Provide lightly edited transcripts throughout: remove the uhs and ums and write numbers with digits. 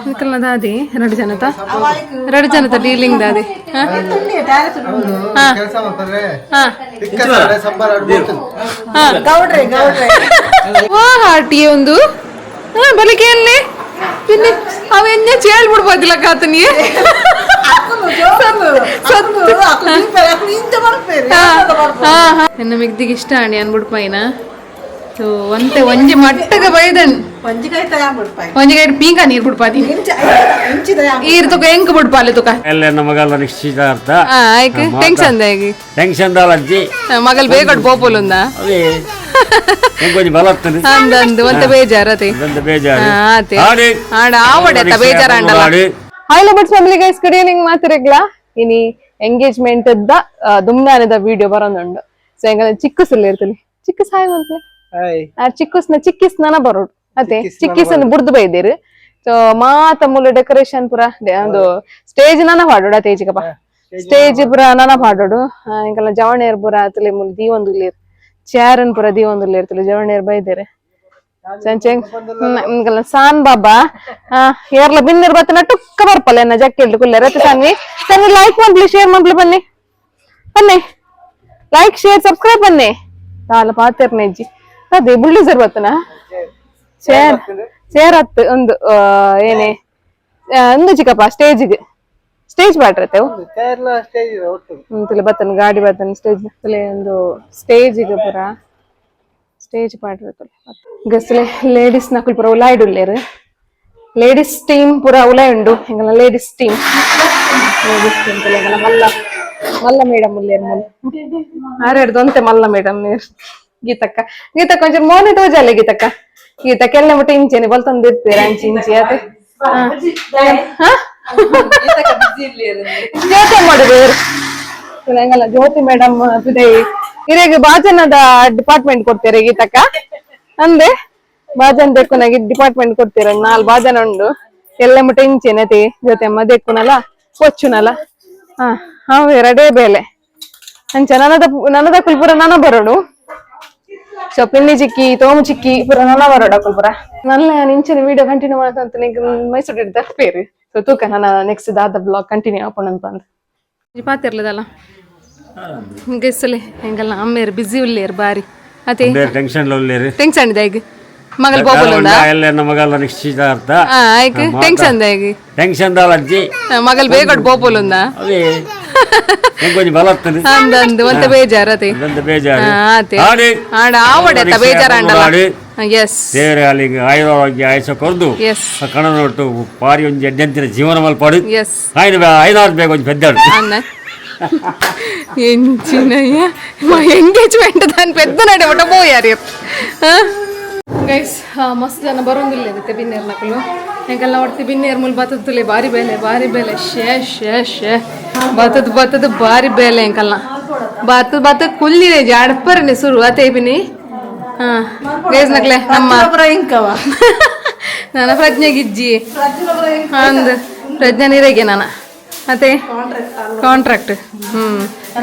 ನಿಕಲ್ನ ದಾದಿ ಎರಡು ಜನತ ಡೀಲಿಂಗ್ ದಾದಿ ವಾ ಹಾಟಿ ಒಂದು ಬಲಿಕೆ ಅಲ್ಲಿ പിന്നെ അവന്നെ ചേൽ ಬಿಡ್ಬೋದಿಲ್ಲ ಕಾತನಿ ಎನ್ನ ಮಿಗ್ದಿಗೆ ಇಷ್ಟ ಆಣಿ ಅನ್ಬಿಡ್ಪಾಯಿನ ಸೊ ಒಂತೆ ಒಂಜಿ ಮಟ್ಟಗ ಬೈದನ್ ಒಂಜಿಗಾಯಿ ಪೀಂಕ ನೀರ್ ಬಿಡ್ಪಾದಿ ಈರ್ ತುಕ ಎಂಕ್ ಬಿಡ್ಪಾಲೆ ತುಕ ಎಲ್ಲ ನಮಗಲ್ಲ ನಿಶ್ಚಿತಾರ್ಥ ಆಯ್ಕ ಟೆನ್ಷನ್ ದಾಗಿ ಟೆನ್ಷನ್ ದಾಲಜ್ಜಿ ಮಗಲ್ ಬೇಗ ಪೋಪುಲುಂದ ಅದೇ ಕೊಂಚ ಬಲತ್ತನೆ ಅಂದಂದು ಒಂತೆ ಬೇಜಾರತೆ ಆತೆ ಆಡ ಆವಡೆತ ಬೇಜಾರ ಅಂಡಲ್ಲ ಹಾಯ್ ಲಬರ್ಸ್ ಫ್ಯಾಮಿಲಿ ಗೈಸ್ ಕಡಿಯಲಿಂಗ್ ಮಾತಿರಗ್ಲ ಇನಿ ಎಂಗೇಜ್ಮೆಂಟ್ ದ ದುಮ್ನಾನದ ವಿಡಿಯೋ ಬರೋದುಂಡು ಸೊ ಎಂಗ ಚಿಕ್ಕಸಲ್ಲಿ ಇರ್ತಲಿ ಚಿಕ್ಕಸ್ ಹಾಯ್ ಅಂತಲೇ ಚಿಕ್ಕಿಸ್ನ ಬರೋಡು ಅದೇ ಚಿಕ್ಕಿಸನ್ನು ಬುರ್ದು ಬೈದೇರು ಸೊ ಮಾತ ಮುಲ್ಲ ಡೆಕೋರೇಷನ್ ಪುರ ಒಂದು ಸ್ಟೇಜ್ ನಾನ ಪಾಡೋಡು ತೇಜಿಗಪ್ಪ ಸ್ಟೇಜ್ ಪುರ ನಾನ ಪಾಡೋಡು ಇಂಕಲ್ಲ ಜವಣೇರ್ ಪುರ ಅತಲೆ ಮುಲ್ ದೀವೊಂದುಲ್ಲೇರ್ ಚೇರನ್ ಪುರ ದೀವೊಂದುಲ್ಲೇರ್ ತಲೆ ಜವಣೇರ್ ಬೈದೇರೆ ಇಂಕಲ್ಲ ಸಾನ್ ಬಾಬಾ ಏರ್ಲ ಬಿನ್ನಿರ್ ಬತ್ತನ ಟುಕ್ಕ ಬರ್ಪಲ್ಲ ಎನ್ನ ಜಕ್ಕೆಲ್ದು ಕುಲ್ಲೇರ್ ಅತ್ತೆ ಸಾನ್ವಿ ಲೈಕ್ ಮಾಡ್ಲಿ ಶೇರ್ ಮಾಡ್ಲಿ ಬನ್ನಿ ಲೈಕ್ ಶೇರ್ ಸಬ್ಸ್ಕ್ರೈಬ್ ಬನ್ನಿ ತಾಲ ಪಾತೆರ್ನ ಇಜ್ಜಿ ಅದೇ ಬುಳ್ಳಿಸರ್ ಬತ್ತನ ಚೇರ್ ಹತ್ತು ಒಂದು ಏನೇ ಒಂದು ಚಿಕ್ಕಪ್ಪ ಸ್ಟೇಜ್ ಪಾಡ್ರತೆವು ಬತ್ತನ ಗಾಡಿ ಬತ್ತನ ಸ್ಟೇಜ್ ಒಂದು ಸ್ಟೇಜಿಗೆ ಪುರ ಸ್ಟೇಜ್ ಪಾಡ್ರತಲೆ ಗಸಲೆ ಲೇಡೀಸ್ ನಕುಲ್ ಪುರ ಉಲಾಯ್ಡುಲ್ಲೇರು ಲೇಡೀಸ್ ಟೀಮ್ ಪುರ ಉಲಾಯ್ ಉಂಡು ಹೆಂಗಲ್ಲ ಲೇಡೀಸ್ ಟೀಮ್ ಮಲ್ಲ ಮೇಡಮ್ ಉಲ್ಲೇರು ಆರ್ಯಾರ್ದು ಅಂತೆ ಮಲ್ಲ ಮೇಡಮ್ ನೀರು ಗೀತಕ್ಕ ಒಂಚೂರು ಮೋನೆ ತೋಜಲ್ಲ ಗೀತಕ್ಕ ಎಲ್ಲ ಮುಟ್ಟ ಇಂಚೆನೆ ಬಲ್ತಂದಿರ್ತೀರ ಇಂಚಿ ಅದೇ ಜ್ಯೋತಿ ಮಾಡುದು ಹೆಂಗಲ್ಲ ಜ್ಯೋತಿ ಮೇಡಮ್ ಇರೇಗ ಬಾಜನದ ಡಿಪಾರ್ಟ್ಮೆಂಟ್ ಕೊಡ್ತೀರ ಗೀತಕ್ಕ ಅಂದೆ ಬಾಜನ್ ದೆಕ್ಕುನಾಗಿ ಡಿಪಾರ್ಟ್ಮೆಂಟ್ ಕೊಡ್ತೀರ 4 ಬಾಜನ ಉಂಡು ಎಲ್ಲ ಮುಟ್ಟ ಇಂಚೆನೆ ಅತಿ ಜೊತೆ ಅಮ್ಮ ದೆಕ್ಕುನಲ್ಲ ಕೊಚ್ಚುನಲ್ಲ ಎರಡೇ ಬೇಲೆ ಅಂಚ ನನ್ನದ ಕುಲ್ಪುರ ನನ್ನ ಬರೋಡು ಸೊ ಪಿನ್ನಿ ಚಿಕ್ಕಿ ತೋಮು ಚಿಕ್ಕಿ ಪುರ ನನ್ನ ಬರೋಡ ಕುಲ್ಪುರ ನನ್ನ ಇಂಚಿನ ವಿಡಿಯೋ ಕಂಟಿನ್ಯೂ ಮಾಡಂತ ಮೈಸೂರು ಹಿಡಿದ ತಪ್ಪೇರಿ ಸೊ ತೂಕ ನನ್ನ ನೆಕ್ಸ್ಟ್ ದಾದ ಬ್ಲಾಗ್ ಕಂಟಿನ್ಯೂ ಹಾಕೋಣಂತ ಅಂದ್ರೆ ಪಾತಿರ್ಲದಲ್ಲ ಗೆಸ್ಸಲೆ ಹೆಂಗಲ್ಲ ಅಮ್ಮೇರು ಬಿಸಿ ಉಲ್ಲೇರು ಬಾರಿ ಅದೇ ಟೆನ್ಷನ್ ಇದೆ ಈಗ ಮಗಲ್ ಬೋಬುಲುಂದ ಎಲ್ಲ ನಮಗಲ್ಲ ನಿಶ್ಚಿತಾರ್ಥ ಆಯ್ಕ ಟೆನ್ಷನ್ ದಾಲಜ್ಜಿ ಮಗಲ್ ಬೇಗ ಬೋಬುಲುಂದ ಅದೇ ಕೊಂಚ ಬಲತ್ತನೆ ಅಂದಂದು ಒಂತೆ ಬೇಜಾರತೆ ಆಡ ಆವಡೆತ ಬೇಜಾರ ಅಂಡಲ್ಲ ಎಸ್ ದೇವರ ಅಲ್ಲಿಗೆ ಆಯುರ್ವಾಗ್ಯ ಆಯುಷ ಕೊರ್ದು ಕಣನೊಟ್ಟು ಪಾರಿ ಒಂಜಿ ಎಡ್ಡೆಂತಿನ ಜೀವನ ಮಲ್ಪಾಡು ಐನಾರು ಬೇಗ ಒಂಜಿ ಪೆದ್ದಾಡು ಎಂಚಿನಯ್ಯ ಎಂಗೇಜ್ಮೆಂಟ್ దాని పెద్ద నడే ఒకట పోయారు ಗೈಸ್ ಮಸ್ತ್ ಜನ ಬರೋಂಗಿಲ್ಲ ಅದಕ್ಕೆ ಬಿನ್ನೇರ್ ನಕಲು ಹೆಂಗೆಲ್ಲ ಹೊಡ್ತಿ ಬಿನ್ನೇರ್ ಮುಲ್ ಬತ್ತದಲೆ ಬಾರಿ ಬೇಲೆ ಶೇ ಬತ್ತದ ಬಾರಿ ಬೇಲೆ ಹೆಂಗಲ್ಲ ಬತ್ತದ ಕುಲ್ಲಿದೆ ಜಾಡಪ್ಪರನೆ ಶುರು ಅತೇ ಬಿನಿ ಗೈಸ್ ನಕ್ಲೆ ನಮ್ಮ ನನ್ನ ಪ್ರಜ್ಞೆಗಿಜ್ಜಿ ಅಂದ್ ಪ್ರಜ್ಞೆ ನೀರಿಗೆ ನಾನು ಅದೇ ಕಾಂಟ್ರಾಕ್ಟ್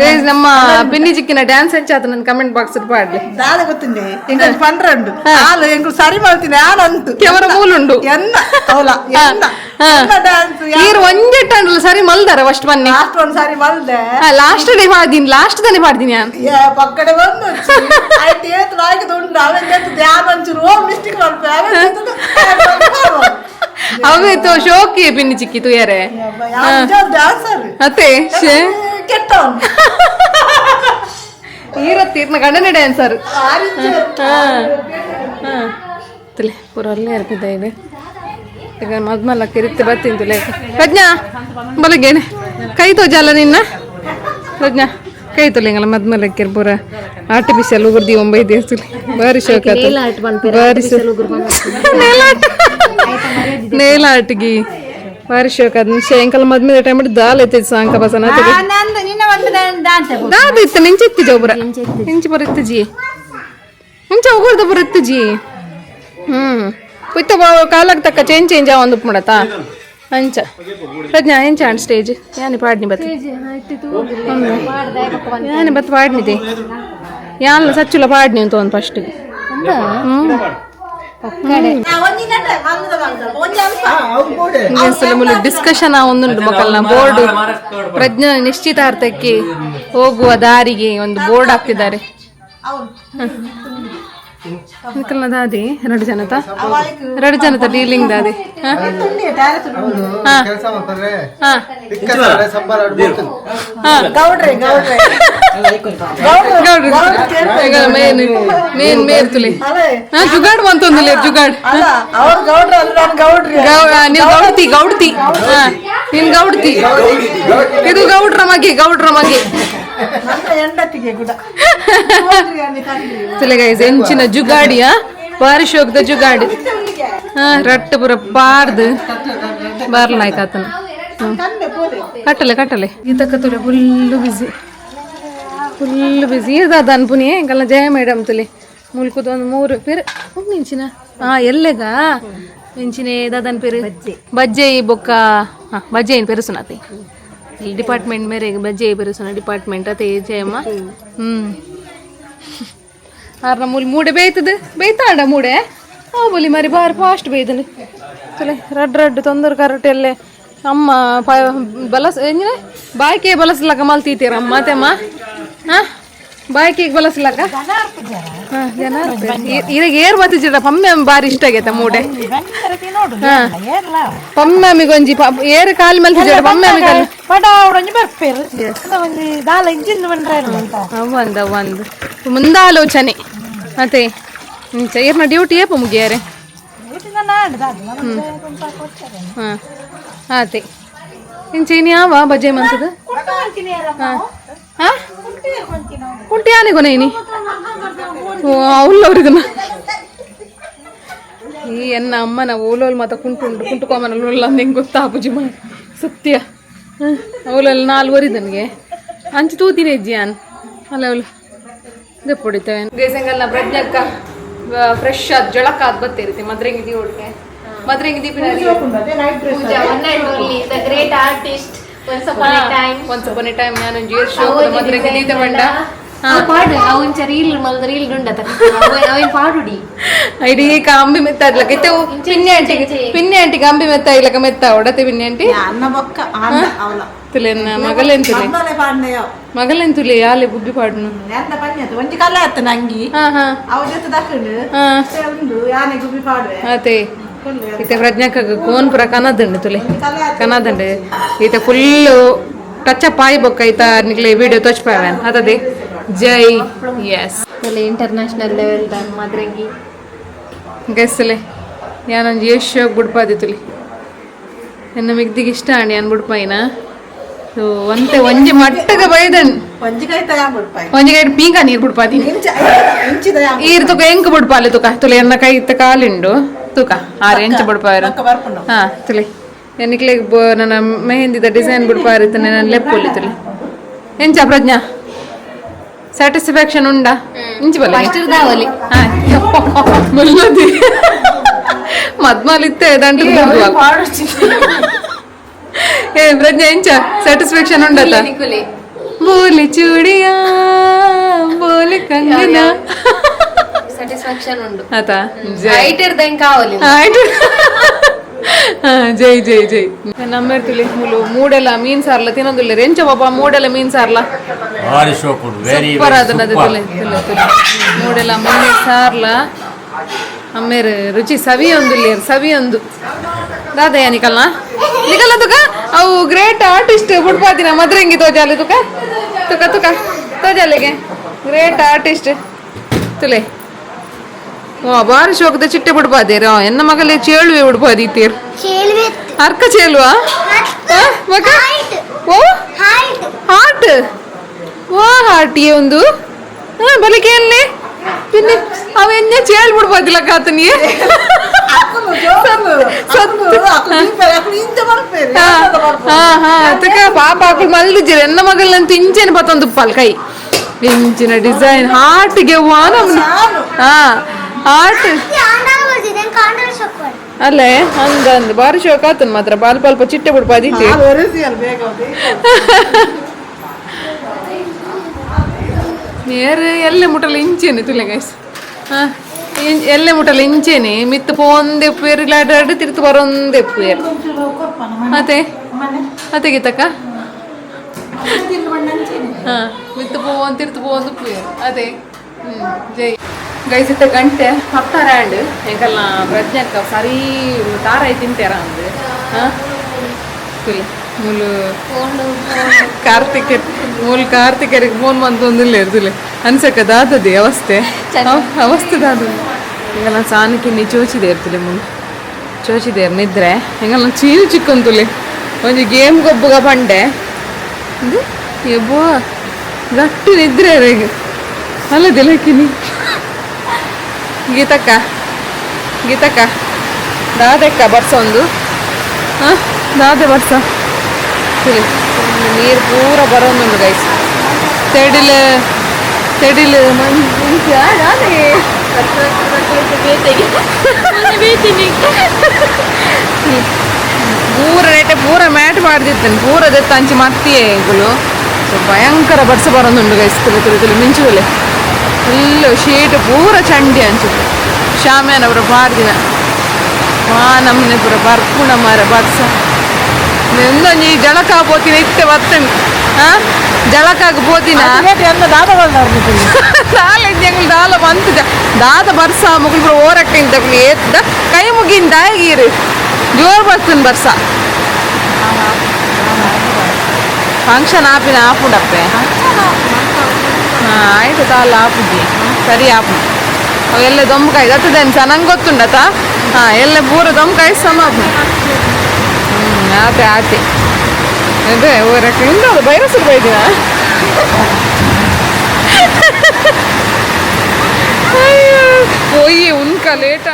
ಗೈಸ್ ನಮ್ಮ ಪಿನ್ನಿ ಚಿಕ್ಕಿನ ಡ್ಯಾನ್ಸ್ ಹೆಂಚಾತ ನನ್ನ ಕಮೆಂಟ್ ಬಾಕ್ಸ್ ಪಾಡ್ಲಿ ದಾದ ಗೊತ್ತಿಂದೆ ಎಂಗ 12 ಆಲು ಎಂಗ ಸರಿ ಮಾಡ್ತೀನಿ ಆನಂತು ಕ್ಯಾಮರಾ ಮೂಲುಂಡು ಎನ್ನ ಅವಲ ಎನ್ನ ಡ್ಯಾನ್ಸ್ ಈರ್ ಒಂಜೆ ಟಂಡ್ಲ ಸರಿ ಮಲ್ದಾರ ಫಸ್ಟ್ ಬನ್ನಿ ಲಾಸ್ಟ್ ಒಂದು ಸರಿ ಮಲ್ದೆ ಲಾಸ್ಟ್ ಡೇ ಮಾಡ್ತೀನಿ ಲಾಸ್ಟ್ ದನೆ ಮಾಡ್ತೀನಿ ನಾನು ಪಕ್ಕಡೆ ಬಂದು ಐಟ್ ಏತ್ ಲಾಯ್ಕ ಉಂಡು ಅವೆಂತ ಧ್ಯಾನ ಒಂಚೂರು ಓ ಮಿಸ್ಟೇಕ್ ಮಾಡ್ತೆ ಅವೇ ತೋ ಶೋಕಿ ಪಿನ್ನಿ ಚಿಕ್ಕಿ ತುಯಾರೆ ಅತ್ತೆ ಈರತ್ತೀರ್ನ ಗಂಡನೇ ಡ್ಯಾನ್ಸರ್ ಪೂರ ಅಲ್ಲೇ ಇರ್ತಿದ್ದ ಇದೆ ಈಗ ಮದ್ಮಲ್ಲ ಕಿರಿತ್ತೆ ಬರ್ತೀನಿ ತುಲೆ ಪ್ರಜ್ಞಾ ಬಲಗೇನೆ ಕೈ ತೋಜಲ್ಲ ನಿನ್ನ ಪ್ರಜ್ಞಾ ಕೈ ತೊಲೆಂಗಲ್ಲ ಮದ್ಮಲಕ್ಕೆ ಪೂರ ಆರ್ಟಿಫಿಷಿಯಲ್ ಉಗುರ್ದಿ 9 ದಿವಸ ಬಾರಿ ಶೋಕ ಬಾರಿ ನೇಲ್ ಆರ್ಟ್ಗಿ ಬಾರಿ ಶೋಕ ಶೇಂಕಲ್ ಮದ್ಮೆ ಟೈಮ್ ದಾಲ್ ಐತೆ ಸಾಂಕ ಬಸನ ದಾದ ಇತ್ತು ನಿಂಚಿತ್ತಿ ಜೋಬ್ರ ಇಂಚಿ ಬರುತ್ತೆ ಜಿ ಇಂಚ ಉಗುರ್ದ ಬರುತ್ತೆ ಜಿ ಪುಯ್ತ ಕಾಲಕ್ಕೆ ತಕ್ಕ ಚೇಂಜ್ ಒಂದು ಮಾಡತ್ತಾ ಅಂಚ ಪ್ರಜ್ಞಾ ಎಂಚ ಆನ್ ಸ್ಟೇಜ್ ಯಾನಿ ಪಾಡ್ನಿ ಬತ್ ಯಾನಿ ಬತ್ ಪಾಡ್ನಿದೆ ಯಾನ್ಲ ಸಚ್ಚುಲ ಪಾಡ್ನಿ ಅಂತ ಒಂದು ಫಸ್ಟ್ ಮುಲು ಡಿಸ್ಕಷನ್ ಒಂದುಂಟು ಮಕ್ಕಳನ್ನ ಬೋರ್ಡ್ ಪ್ರಜ್ಞಾ ನಿಶ್ಚಿತಾರ್ಥಕ್ಕೆ ಹೋಗುವ ದಾರಿಗೆ ಒಂದು ಬೋರ್ಡ್ ಹಾಕ್ತಿದ್ದಾರೆ. ದಾದಿ 2 ಜನತ 2 ಜನತ ಡೀಲಿಂಗ್ ದಾದಿ ಮೇನ್ ಮೇನ್ ತುಲಿ ಜುಗಾಡ್ ಬಂತೊಂದು ಜುಗಾಡ್ ನೀವು ಗೌಡ್ತಿ ಗೌಡ್ತಿ ನೀನ್ ಗೌಡ್ತಿ ಇದು ಗೌಡ್ರ ಮಗೆ ಗೈಸ್ ಎಂಚಿನ ಜುಗಾಡಿಯ ಬಾರಿ ಶೋಕ್ದ ಜುಗಾಡಿ ರಟ್ಟ ಪುರ ಪಾರ್ದು ಬಾರ್ಲಾಯ್ಕ ಆತನ ಕಟ್ಟಲೆ ಈತಕ್ಕ ತುಲೆ ಫುಲ್ಲು ಬಿಸಿ ಇರ್ದಾದ ಅನ್ಪುನಿ ಎಂಕಲ್ನ ಜಯ ಮೇಡಮ್ ತುಲಿ ಮುಲ್ಕುದ ಒಂದು 3 ಪೇರು ಇಂಚಿನ ಎಲ್ಲೆಗ ಇಂಚಿನ ದಾದನ್ ಪೇರು ಬಜ್ಜೆ ಬೊಕ್ಕ ಬಜ್ಜೆ ಏನು ಪೇರು ಸುನಾತಿ ಡಿಪಾರ್ಟ್ಮೆಂಟ್ ಮೇರೆಗೆ ಬಜ್ಜೆ ಪೇರು ಡಿಪಾರ್ಟ್ಮೆಂಟ್ ಅದೇ ಜಯಮ್ಮ ಆರ್ನ ಮೂಡೆ ಬೇಯ್ತಾಂಡ ಮೂಡೆ ಬೋಲಿ ಮರಿ ಬಾರಿ ಫಾಸ್ಟ್ ಬೇಯ್ದನು ಚಲೆ ರಡ್ಡು ತೊಂದರೆ ಕರೆಕ್ಟ್ ಎಲ್ಲೇ ಅಮ್ಮ ಬಲಸ್ ಏನಿದೆ ಬಾಯ್ಕೆ ಬಲಸ್ಲಕ್ಕ ಮಲ್ತೀತೀರ ಅಮ್ಮ ಮತ್ತೆಮ್ಮ ಬಾಯ್ಕಿಗೆ ಬಲಸ್ಲಕ್ಕ ಜನ ಇದಾಗ ಏರ್ ಬತ್ತಿರ ಪಮ್ಮೆ ಬಾರಿ ಇಷ್ಟ ಆಗೈತೆ ಮೂಡೆ ಪಮ್ಮೆಮಿಗೆ ಒಂಜಿ ಏರ್ ಕಾಲ್ ಮೇಲೆ ಪಮ್ಮೆಮಿಗೆ ಒಂದು ಮುಂದಾಲೋಚನೆ ಮತ್ತೆ ಚೈರ್ನ ಡ್ಯೂಟಿ ಏಪ ಮುಗಿಯಾರೆ ಆತೆ ಇಂಚೇನಿ ಯಾವ ಬಜೆ ಮಂತದ ಕುಂಟಿ ಆನೆ ಕೊನೇನಿ ಅವ್ರದನ್ನ ಈ ಎನ್ನ ಅಮ್ಮನ ಓಲೋಲ್ ಮಾತ ಕುಂಟುಕೊಮ್ಮನ ಹೆಂಗೆ ಗೊತ್ತಾ ಬುಜಿ ಮಾಡಿ ಸತ್ಯ ಅವಲಲ್ಲಿ 4 ವರಿ ನನಗೆ ಅಂಚು ತೂತಿನ ಹೆಜ್ಜೆ ಅನ್ ಅಲ್ಲ ಅವಳು ದೆಪ್ಪ ಹೊಡಿತೇವೆ ಗೇಸಂಗಲ್ನ ಪ್ರಜ್ಞಕ್ಕ ಫ್ರೆಶ್ ಆದ ಜಳಕ ಆದ್ ಬತ್ತಿರುತ್ತೆ ಮದ್ರಂಗಿ ದೀವಡ್ಗೆ ಮದ್ರಂಗಿ ದೀಪಿನ great artist once upon a time ನಾನು ಜೀರ್ ಶೋ ಮದ್ರಂಗಿ ದೀತ ಬಂಡ ಪಾಡು ಅವನ್ ರೀಲ್ ಮಲ್ದ ರೀಲ್ ಡುಂಡತ ಅವನ್ ಪಾಡುಡಿ ಐಡಿ ಅಂಬಿ ಮೆತ್ತ ಇದ್ಲಕ ಇತ್ತೆ ಪಿನ್ನೆ ಆಂಟಿಗೆ ಅಂಬಿ ಮೆತ್ತ ಇಲ್ಲಕ ಮೆತ್ತ ಹೊಡತೆ ಪಿನ್ನೆ ಆಂಟಿ ಅನ್ನ ಬೊಕ್ಕ ಅನ್ನ ಅವಳ ತುಲೆನ್ನ ಮಗಲೆನ್ ತುಲೆ ಯಾಲೆ ಬುಬ್ಬಿ ಪಾಡ್ನು ಎಂತ ಪನ್ಯತ ಒಂಜಿ ಕಲ್ಲ ಅತ್ತ ನಂಗಿ ಅವ ಜೊತೆ ದಕ್ಕಂಡು ಉಂಡು ಯಾನೆ ಗುಬ್ಬಿ ಪಾಡುವೆ ಅತೆ ಈತ ಪ್ರಜ್ಞಾಕ ಕೋನ್ ಪುರ ಕನದಂಡು ತುಲೆ ಕನದಂಡು ಈತ ಫುಲ್ಲು ಟಚ್ ಅಪ್ ಆಯ್ ಬೊಕ್ಕ ಈತ ನಿಕ್ಲೆ ವಿಡಿಯೋ ತೋಚ್ಪಾವನ್ ಅದದೆ ಜೈ ಎಸ್ ಇಂಟರ್ನ್ಯಾಷನಲ್ ಲೆವೆಲ್ ದ ಮದ್ರಂಗಿ ಗೆಸ್ಸಲೆ ಯಾನೊಂದು ಯಶ್ ಬುಡ್ಪಾದಿತ್ತುಲಿ ಎನ್ನ ಮಿಗ್ದಿಗೆ ಇಷ್ಟ ಆಣಿ ಅನ್ ಬುಡ್ಪಾಯಿನ ಒಂತೆ ಒಂಜಿ ಮಟ್ಟಗ ಬೈದನ್ ಒಂಜಿಗೈಟ್ ಪೀಂಕ ನೀರ್ ಬುಡ್ಪಾದಿ ಈರ್ ತುಕ ಎಂಕ್ ಬುಡ್ಪಾಲೆ ತುಕ ತುಲೆ ಎನ್ನ ಕೈ ಇತ್ತ ಕಾಲಿಂಡು ತುಕ 6 ಇಂಚ್ ಬುಡ್ಪಾರ ತುಲೆ ಎನ್ನಿಕ್ಲೆ ನನ್ನ ಮೆಹಂದಿದ ಡಿಸೈನ್ ಬುಡ್ಪಾರಿತ್ತು ನನ್ನ ಲೆಪ್ಪೊಲಿ ತುಲೆ ಎಂಚ ಪ್ರಜ್ಞಾ ಸ್ಯಾಟಿಸ್ಫ್ಯಾಕ್ಷನ್ ಉಂಡಾ ಇಂಚಿ ಬಲ್ಲ ಮದ್ಮಾಲಿತ್ತೆ ದಂಡ ಏ ಪ್ರಜ್ಞಾ ಇಂಚ ಸ್ಯಾಟಿಸ್ಫ್ಯಾಕ್ಷನ್ ಉಂಡಲ್ಲ ಬೋಲಿ ಚೂಡಿಯಾ ಬೋಲಿ ಕಂಗನ ಸ್ಯಾಟಿಸ್ಫ್ಯಾಕ್ಷನ್ ಉಂಡು ಆತಾ ಹೈಟ್ ಇರ್ದಂಗೆ ಕಾವಲಿ ಜೈ ಜೈ ಜೈ ನಮ್ಮೆರ್ತಿಲಿ ಮುಲು ಮೂಡೆಲ್ಲ ಮೀನ್ ಸಾರ್ಲ ತಿನ್ನೋದಿಲ್ಲ ರೆಂಚ ಬಾಬಾ ಮೂಡೆಲ್ಲ ಮೀನ್ ಸಾರ್ಲ ಸೂಪರ್ ಅದನ್ನ ಮೂಡೆಲ್ಲ ಮೀನ್ ಸಾರ್ಲ ಅಮ್ಮೇರು ರುಚಿ ಸವಿಯೊಂದು ದಾದಯ್ಯ ನಿಕಲ್ನ ತುಕ ಅವು ಗ್ರೇಟ್ ಆರ್ಟಿಸ್ಟ್ ಬುಡ್ಪಾದಿನ ಮದ್ರಂಗಿ ತೋಜಾಲಿ ತುಕ ತುಕ ತುಕ ತೋಜಾಲಿಗೆ ಗ್ರೇಟ್ ಆರ್ಟಿಸ್ಟ್ ತುಲೆ ಬಾರಿ ಶೋಕದ ಚಿಟ್ಟೆ ಬಿಡ್ಬಾದೇರ ಎನ್ನ ಮಗಲೇ ಚೇಳುವೆ ಬಿಡ್ಬಾದೀತೀರ್ ಅರ್ಕ ಚೇಳುವಾ ಮಗ ಓ ಹಾರ್ಟ್ ಓ ಹಾರ್ಟಿ ಒಂದು ಬಲಿಕೆ ಅಲ್ಲೇ പിന്നെ അവന്നെ ചേൽ ಬಿಡ್ಬೋದಿಲ್ಲ ಕಾತನಿ ಪಾಪ ಹಾಕಿ ಮಲ್ದಿದ್ದೀರ ಎನ್ನ ಮಗಳಂತ ಇಂಚೆನ ಬತ್ತೊಂದು ಪಲ್ ಕೈ ಇಂಚಿನ ಡಿಸೈನ್ ಹಾರ್ಟ್ಗೆ ಹಾರ್ಟ್ ಅಲ್ಲೇ ಹಂಗಂದು ಬಾರಿ ಶೋಕ ಆತನ್ ಮಾತ್ರ ಸ್ವಲ್ಪ ಚಿಟ್ಟೆ ಬಿಡ್ಪಾದಿತ್ತು ನೇರ ಎಲ್ಲ ಮುಟ್ಟಲ್ಲ ಇಂಚೇನೆ ತುಲೆ ಗೈಸ್ ಎಲ್ಲೆ ಮುಟ್ಟಲ್ಲ ಇಂಚೇನೆ ಮಿತ್ತು ಪೋಂದೆ ಉಪ್ಪೇರು ಇಲ್ಲಾಡು ತಿರ್ತು ಬರೋಂದೆ ಉಪ್ಪೇರು ಅತ್ತೆ ಗೀತಕ್ಕ ಹಾ ಮಿತ್ತು ಪೋನ್ ತಿರ್ತು ಪೋಂದು ಉಪ್ಪೇರು ಅದೇ ಜೈ ಗೈಸಿತ್ತ ಗಂಟೆ ಹತ್ತಾರಾಂಡ್ ಎಂಕಲ್ಲ ಪ್ರಜ್ಞಕ್ಕ ಸರಿ ತಾರಾಯಿ ತಿಂತಾರ ಅಂದ್ ಮೂಲು ಕಾರ್ತಿಕರಿಗೆ ಫೋನ್ ಬಂತೊಂದಿಲ್ಲ ಇರ್ದಿಲ್ಲ ಅನ್ಸಕ್ಕ ದಾದದಿ ಅವಸ್ಥೆ ದಾದ ಎಂಗಲ್ಲ ಸಾನಕ್ಕೆ ನೀ ಚೋಚಿದೆ ಇರ್ತಿಲ್ಲ ಮುಂದೆ ಚೋಚಿದೆ ನಿದ್ರೆ ಎಂಗಲ್ಲ ಚೀನು ಚಿಕ್ಕಂತುಲಿ ಒಂಜಿ ಗೇಮ್ ಗೊಬ್ಬಗ ಬಂಡೆ ಎಬ್ಬೋ ಗಟ್ಟಿ ನಿದ್ರೆ ಈಗ ಅಲ್ಲದಿಲ್ಲಕಿನಿ ಗೀತಕ್ಕ ದಾದೆಕ್ಕ ಬರ್ಸ ಒಂದು ದಾದೆ ಬರ್ಸ ನೀರು ಪೂರ ಬರೋಂದುಂಡು ಗೈಸ್ ತೆಡಿಲ್ ಪೂರ ರೇಟೆ ಪೂರ ಮ್ಯಾಟ್ ಮಾಡ್ದಿತ್ತೇನೆ ಪೂರ ದೆತ್ತ ಅಂಚಿ ಮತ್ತಿಯೇ ಈಗಲು ಭಯಂಕರ ಬರ್ಸ ಬರೋಂದುಂಡು ಗೈಸ್ ತುಳು ಮಿಂಚುವಲೆ ಫುಲ್ಲು ಶೀಟ್ ಪೂರ ಚಂಡಿ ಅಂಚುತ್ತೆ ಶಾಮ್ಯಾನ ಪೂರ ಬಾರ್ದಿನ ನಮ್ಮನೆ ಪೂರ ಬರ್ಪುಣ ಮಾರ ಬರ್ಸ ಎಂದೊಂಜಿ ಜಳಕ ಪೋತಿನ ಇತ್ತೆ ಬರ್ತೇನೆ ಜಳಕಾಗ ಪೋತಿನ ದಾಲ ಬಂತು ದಾದ ಬರ್ಸ ಮುಗಿಲ್ ಪೂರ ಓರಕ್ಕ ತಗೊಳ್ಳಿ ಎದ್ದ ಕೈ ಮುಗಿಂದ ಗೀರು ಜೋರ್ ಬರ್ತೇನೆ ಬರ್ಸ ಫಂಕ್ಷನ್ ಆಪಿನ ಆಪುಡಪ್ಪೆ ಆಯ್ತು ತಾಲ ಆಪುಜಿ ಸರಿ ಆಪು ಅವೆಲ್ಲ ದೊಂಬಕಾಯಿ ದತ್ತದೇನು ಸಹ ನಂಗೆ ಗೊತ್ತುಂಡತ ಎಲ್ಲ ಪೂರ ದೊಂಬಕಾಯಿ ಸಮಾಪು ಆತೆ ಅದೇ ಊರಕ್ಕೆ ಇಂದದು ಬೈರಸರು ಬೈದಿನ ಅಯ್ಯೋ ಪೋಯಿ ಉನ್ಕ ಲೇಟ